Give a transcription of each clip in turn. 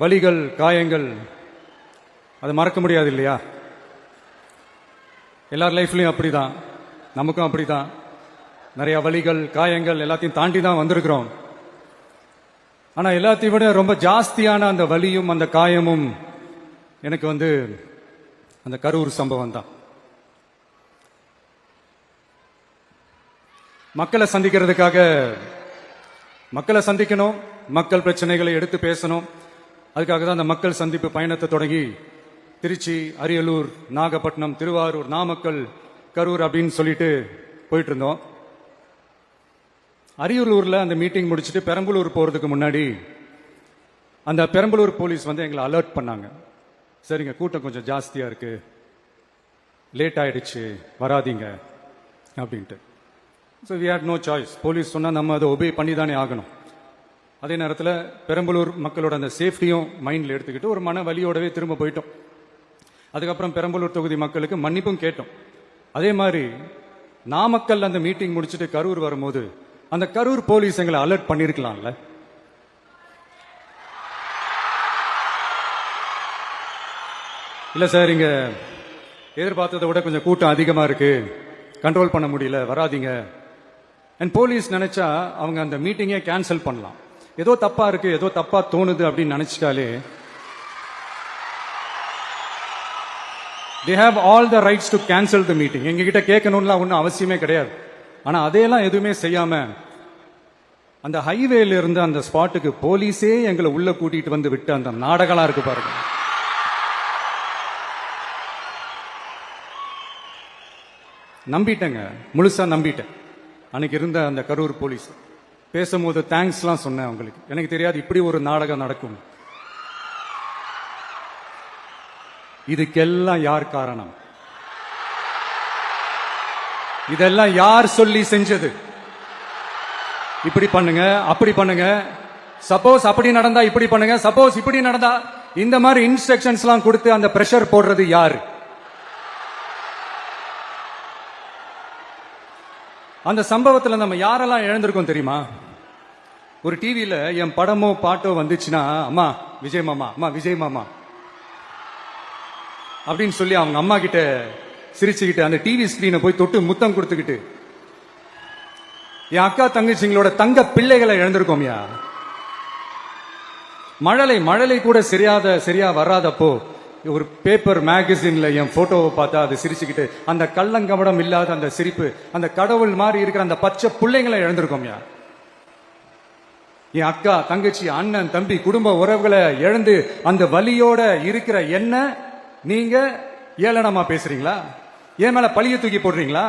வலிகள், காயங்கள் அது மறக்க முடியாது இல்லையா? எல்லார் லைஃப்லையும் அப்படிதான், நமக்கும் அப்படிதான். நிறைய வலிகள், காயங்கள் எல்லாத்தையும் தாண்டி தான் வந்திருக்கிறோம். ஆனா எல்லாத்தையும் விட ரொம்ப ஜாஸ்தியான அந்த வலியும் அந்த காயமும் எனக்கு அந்த கரூர் சம்பவம் தான். மக்களை சந்திக்கணும், மக்கள் பிரச்சனைகளை எடுத்து பேசணும். அதுக்காக தான் அந்த மக்கள் சந்திப்பு பயணத்தை தொடங்கி திருச்சி, அரியலூர், நாகப்பட்டினம், திருவாரூர், நாமக்கல், கரூர் அப்படின்னு சொல்லிட்டு போயிட்டு இருந்தோம். அரியலூர்ல அந்த மீட்டிங் முடிச்சுட்டு பெரம்பலூர் போறதுக்கு முன்னாடி அந்த பெரம்பலூர் போலீஸ் எங்களை அலர்ட் பண்ணாங்க. சரிங்க, கூட்டம் கொஞ்சம் ஜாஸ்தியா இருக்கு, லேட் ஆயிடுச்சு, வராதீங்க அப்படின்ட்டு. So we had no choice. Police சொன்னா நம்ம அதை ஒபே பண்ணி தானே ஆகணும். அதே நேரத்தில் பெரம்பலூர் மக்களோட அந்த சேஃப்டியும் மைண்ட்ல எடுத்துக்கிட்டு ஒரு மன வலியோடவே திரும்ப போயிட்டோம். அதுக்கப்புறம் பெரம்பலூர் தொகுதி மக்களுக்கு மன்னிப்பும் கேட்டோம். அதே மாதிரி நாமக்கல் அந்த மீட்டிங் முடிச்சுட்டு கரூர் வரும்போது அந்த கரூர் போலீஸ் எங்களை அலர்ட் பண்ணிருக்கலாம்ல. இல்ல சார், இங்க எதிர்பார்த்ததை விட கொஞ்சம் கூட்டம் அதிகமா இருக்கு, கண்ட்ரோல் பண்ண முடியல, வராதீங்க. அண்ட் போலீஸ் நினைச்சா அவங்க அந்த மீட்டிங்கே கேன்சல் பண்ணலாம். ஏதோ தப்பா இருக்கு, ஏதோ தப்பா தோணுது அப்படின்னு நினைச்சிட்டாலே they have all the rights to cancel the meeting. எங்க கிட்ட கேட்கணும்லாம் ஒன்றும் அவசியமே கிடையாது. ஆனா அதையெல்லாம் எதுவுமே செய்யாம அந்த ஹைவேல இருந்து அந்த ஸ்பாட்டுக்கு போலீஸே எங்களை உள்ள கூட்டிட்டு வந்து விட்டு அந்த நாடகம் இருக்கு பாருங்க. நம்பிட்டேங்க, முழுசா நம்பிட்டேன். அன்னைக்கு இருந்த அந்த கரூர் போலீஸ் பேசும்போது தேங்க்ஸ்லாம் சொன்னேன் அவங்களுக்கு. எனக்கு தெரியாது இப்படி ஒரு நாடகம் நடக்கும். இதுக்கெல்லாம் யார் காரணம்? இதெல்லாம் யார் சொல்லி செஞ்சது? இப்படி பண்ணுங்க, அப்படி பண்ணுங்க, சப்போஸ் அப்படி நடந்தா இப்படி பண்ணுங்க, சப்போஸ் இப்படி நடந்தா இந்த மாதிரி இன்ஸ்ட்ரக்ஷன்ஸ் எல்லாம் கொடுத்து அந்த பிரஷர் போடுறது யாரு? அந்த சம்பவத்தில் நம்ம யாரெல்லாம் இழந்திருக்கோம் தெரியுமா? ஒரு டிவியில என் படமோ பாட்டோ வந்துச்சுன்னா, அம்மா விஜய் மாமா, அம்மா விஜய் மாமா அப்படின்னு சொல்லி அவங்க அம்மா கிட்ட சிரிச்சுக்கிட்டு அந்த டிவி ஸ்கிரீனை போய் தொட்டு முத்தம் கொடுத்துக்கிட்டு என் அக்கா தங்கச்சிங்களோட தங்க பிள்ளைகளை இழந்திருக்கோம்யா. மழலை கூட சரியா வராதப்போ ஒரு பேப்பர் மேகசின்ல என் போட்டோவை பார்த்தா அது சிரிச்சுக்கிட்டு அந்த கள்ளங்கபடம் இல்லாத அந்த சிரிப்பு, அந்த கடவுள் மாதிரி இருக்கிற அந்த பச்சை பிள்ளைங்களை இழந்திருக்கோம்யா. என் அக்கா தங்கச்சி, அண்ணன், தம்பி, குடும்ப உறவுகளை இழந்து அந்த வலியோட இருக்கிற என்ன நீங்க ஏளனமா பேசுறீங்களா? என் மேல பழிய தூக்கி போடுறீங்களா?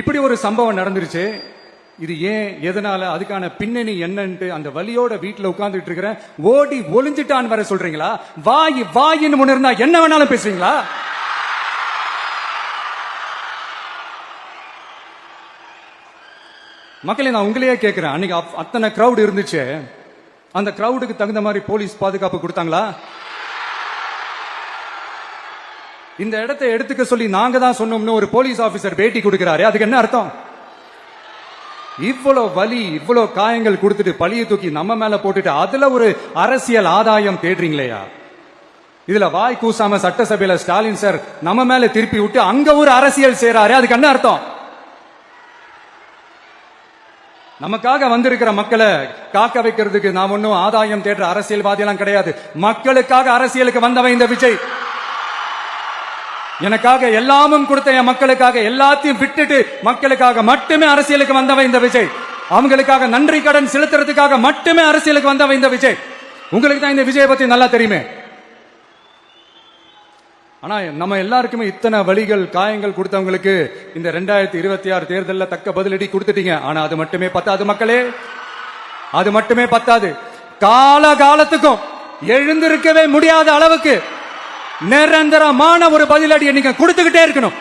இப்படி ஒரு சம்பவம் நடந்துருச்சு. இது ஏன், எதனால, அதுக்கான பின்னணி என்னன்ட்டு அந்த வலியோட வீட்டுல உட்கார்ந்துட்டு இருக்கிற ஓடி ஒளிஞ்சிட்டான்னு வர சொல்றீங்களா? வாயின்னு முன்ன இருந்தா என்ன வேணாலும் பேசுறீங்களா? மக்களே, நான் உங்களையே கேட்கிறேன், அன்னைக்கு அத்தனை கிரௌட் இருந்துச்சு, அந்த கிரௌடுக்கு தகுந்த மாதிரி போலீஸ் பாதுகாப்பு கொடுத்தாங்களா? இந்த இடத்தை எடுத்துக்க சொல்லி நாங்க தான் சொன்னோம்னு ஒரு போலீஸ் ஆபீசர் பேட்டி கொடுக்கிறாரு. அதுக்கு என்ன அர்த்தம்? இவ்வளவு வலி, இவ்வளவு காயங்கள் கொடுத்துட்டு பழிய தூக்கி நம்ம மேல போட்டுட்டு அதுல ஒரு அரசியல் ஆதாயம் தேடுறீங்களேயா? இதுல வாய் கூசாம சட்டசபையில ஸ்டாலின் சார் நம்ம மேல திருப்பி விட்டு அங்க ஒரு அரசியல் செய்யறாரு. அதுக்கு என்ன அர்த்தம்? நமக்காக வந்திருக்கிற மக்களை காக்க வைக்கிறதுக்கு நாம் ஒன்னும் ஆதாயம் தேடுற அரசியல்வாதி எல்லாம் கிடையாது. மக்களுக்காக அரசியலுக்கு வந்தவன் இந்த விஜய். எனக்காக எல்லாமும் கொடுத்த என் மக்களுக்காக எல்லாத்தையும் விட்டுட்டு மக்களுக்காக மட்டுமே அரசியலுக்கு வந்தவன் இந்த விஜய். அவங்களுக்காக நன்றி கடன் செலுத்துறதுக்காக மட்டுமே அரசியலுக்கு வந்தவன் இந்த விஜய். உங்களுக்கு தான் இந்த விஜய் பத்தி நல்லா தெரியுமே. ஆனா நம்ம எல்லாருக்குமே இத்தனை வலிகள், காயங்கள் கொடுத்தவங்களுக்கு இந்த 2026 தேர்தலில் தக்க பதிலடி கொடுத்துட்டீங்க. ஆனா அது மட்டுமே பத்தாது மக்களே, அது மட்டுமே பத்தாது. காலத்துக்கும் எழுந்திருக்கவே முடியாத அளவுக்கு நிரந்தரமான ஒரு பதிலடியை நீங்க கொடுத்துக்கிட்டே இருக்கணும்.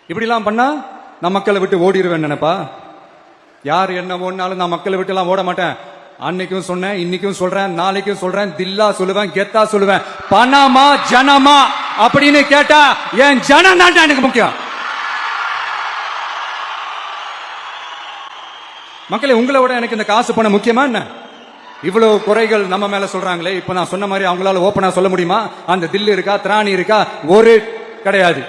இப்படி எல்லாம் பண்ணா நான் மக்களை விட்டு ஓடிடுவேன் நினைப்பா? யார் என்ன ஓடினாலும் நான் மக்களை விட்டு எல்லாம் ஓட மாட்டேன். அன்னைக்கும் சொன்னேன், இன்னைக்கும் சொல்றேன், நாளைக்கும் சொல்றேன், தில்லா சொல்லுவேன், கெத்தா சொல்லுவேன். பணமா ஜனமா அப்படின்னு கேட்டா என் ஜனம் தான் எனக்கு முக்கியம். மக்களே, உங்களை விட எனக்கு இந்த காசு பணம் முக்கியமா என்ன? இவ்வளவு குறைகள் நம்ம மேல சொல்றாங்களே, இப்ப நான் சொன்ன மாதிரி அவங்களால ஓப்பனா சொல்ல முடியுமா? அந்த தில்லு இருக்கா, திராணி இருக்கா? ஒரு கிடையாது.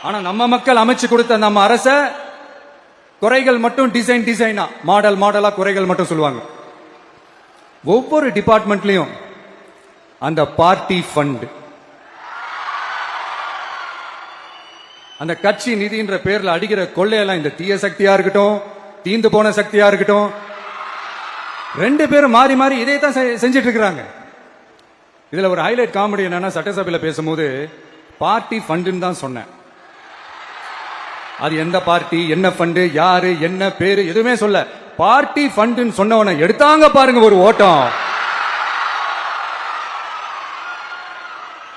ஆனா நம்ம மக்கள் அமைச்சு கொடுத்த நம்ம அரச குறைகள் மட்டும் டிசைனா மாடலா குறைகள் மட்டும் சொல்லுவாங்க. ஒவ்வொரு டிபார்ட்மெண்ட்லயும் அந்த பார்ட்டி ஃபண்ட், அந்த கட்சி நிதின்ற பேர்ல அடிக்கிற கொள்ளையெல்லாம் இந்த தீய சக்தியா இருக்கட்டும், தீந்து போன சக்தியா இருக்கட்டும், ரெண்டு பேரும் மாறி மாறி இதே தான் செஞ்சிட்டு இருக்கிறாங்க. இதுல ஒரு ஹைலைட் காமெடி என்னன்னா, சட்டசபையில பேசும்போது பார்ட்டி ஃபண்டுன்னு தான் சொன்னேன். அது எந்த பார்ட்டி, என்ன ஃபண்டு, யாரு, என்ன பேரு எதுவுமே சொல்ல. பார்ட்டி ஃபண்டுன்னு சொன்னவன எடுத்தாங்க பாருங்க ஒரு ஓட்டம்.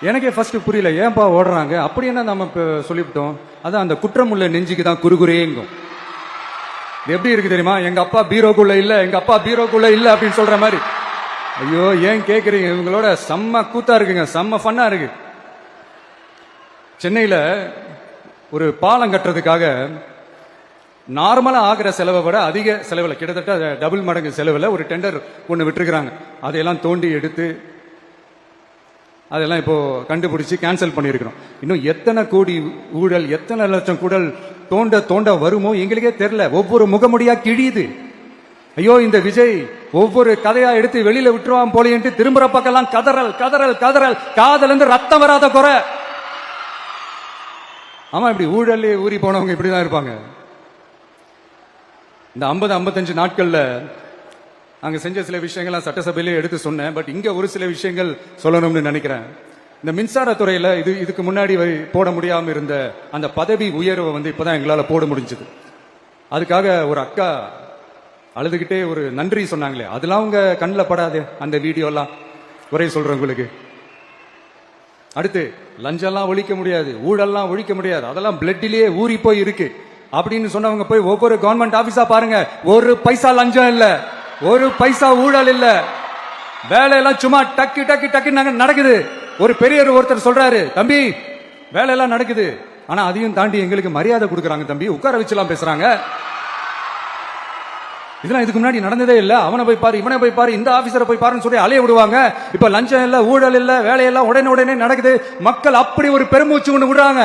எனக்கே ஃபர்ஸ்ட் புரியல, ஏன்பா ஓடுறாங்க? அப்படி என்ன நம்ம சொல்லிவிட்டோம்? அதான் அந்த குற்றமுள்ள நெஞ்சுக்கு தான் குறுகுறேங்கும். எப்படி இருக்கு தெரியுமா? எங்க அப்பா பீரோக்குள்ள இல்ல, எங்க அப்பா பீரோக்குள்ள இல்ல அப்படின்னு சொல்ற மாதிரி. ஐயோ, ஏன் கேக்குறீங்க? இவங்களோட செம்ம கூத்தா இருக்குங்க, செம்ம ஃபன்னா இருக்கு. சென்னையில ஒரு பாலம் கட்டுறதுக்காக நார்மலா ஆகிற செலவை விட அதிக செலவில், கிட்டத்தட்ட டபுள் மடங்கு செலவில் ஒரு டெண்டர் ஒன்று விட்டுருக்கிறாங்க. அதையெல்லாம் தோண்டி எடுத்து அதெல்லாம் இப்போ கண்டுபிடிச்சு கேன்சல் பண்ணியிருக்கிறோம். இன்னும் எத்தனை கோடி ஊழல், எத்தனை லட்சம் கூடல் தோண்ட வருமோ எங்களுக்கே தெரியல. ஒவ்வொரு முகமுடியா கிழியுது. ஐயோ, இந்த விஜய் ஒவ்வொரு கதையா எடுத்து வெளியில விட்டுருவான் போலேன்ட்டு திரும்புற பக்கம்லாம் கதறல் கதறல் கதறல், காதல் இருந்து ரத்தம் வராத குறை. ஆமா, இப்படி ஊழலே ஊறி போனவங்க இப்படிதான் இருப்பாங்க. இந்த 50-55 நாட்கள்ல அங்க செஞ்ச சில விஷயங்கள் சட்டசபையிலே எடுத்து சொன்னேன். பட் இங்க ஒரு சில விஷயங்கள் சொல்லணும்னு நினைக்கிறேன். இந்த மின்சாரத்துறையில இதுக்கு முன்னாடி போட முடியாம இருந்த அந்த பதவி உயர்வை இப்பதான் எங்களால போட முடிஞ்சது. அதுக்காக ஒரு அக்கா அழுதுகிட்டே ஒரு நன்றி சொன்னாங்களே, அதெல்லாம் உங்க கண்ணில் படாது அந்த வீடியோ எல்லாம். ஒரே சொல்றேன் உங்களுக்கு. அடுத்து, லஞ்சம்லாம் ஒழிக்க முடியாது, ஊழல்லாம் ஒழிக்க முடியாது, அதெல்லாம் பிளட்டிலேயே ஊறி போய் இருக்கு அப்படின்னு சொன்னவங்க போய் ஒவ்வொரு கவர்மெண்ட் ஆபீஸா பாருங்க. ஒரு பைசா லஞ்சம் இல்ல, ஒரு பைசா ஊழல் இல்ல, வேலையெல்லாம் சும்மா டக்கு டக்கு டக்கு நடக்குது. ஒரு பெரியவர் ஒருத்தர் சொல்றாரு, தம்பி வேலையெல்லாம் நடக்குது, ஆனா அதையும் தாண்டி எங்களுக்கு மரியாதை கொடுக்கறாங்க தம்பி, உட்கார வச்சுலாம் பேசுறாங்க. இதெல்லாம் இதுக்கு முன்னாடி நடந்ததே இல்ல. அவனை போய் பாரு, இவனை போய் பாரு, இந்த ஆபீசரை போய் பாருன்னு சொல்லி அலைய விடுவாங்க. இப்ப லஞ்சம் இல்ல, ஊழல் இல்ல, வேலையெல்லாம் உடனே நடக்குது. மக்கள் அப்படி ஒரு பெருமூச்சு ஒண்ணு விடுறாங்க.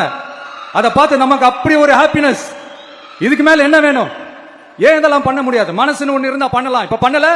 அதை பார்த்து நமக்கு அப்படி ஒரு ஹாப்பினஸ். இதுக்கு மேல என்ன வேணும்? ஏன் இதெல்லாம் பண்ண முடியாது? மனசுன்னு ஒண்ணு இருந்தா பண்ணலாம். இப்ப பண்ணல.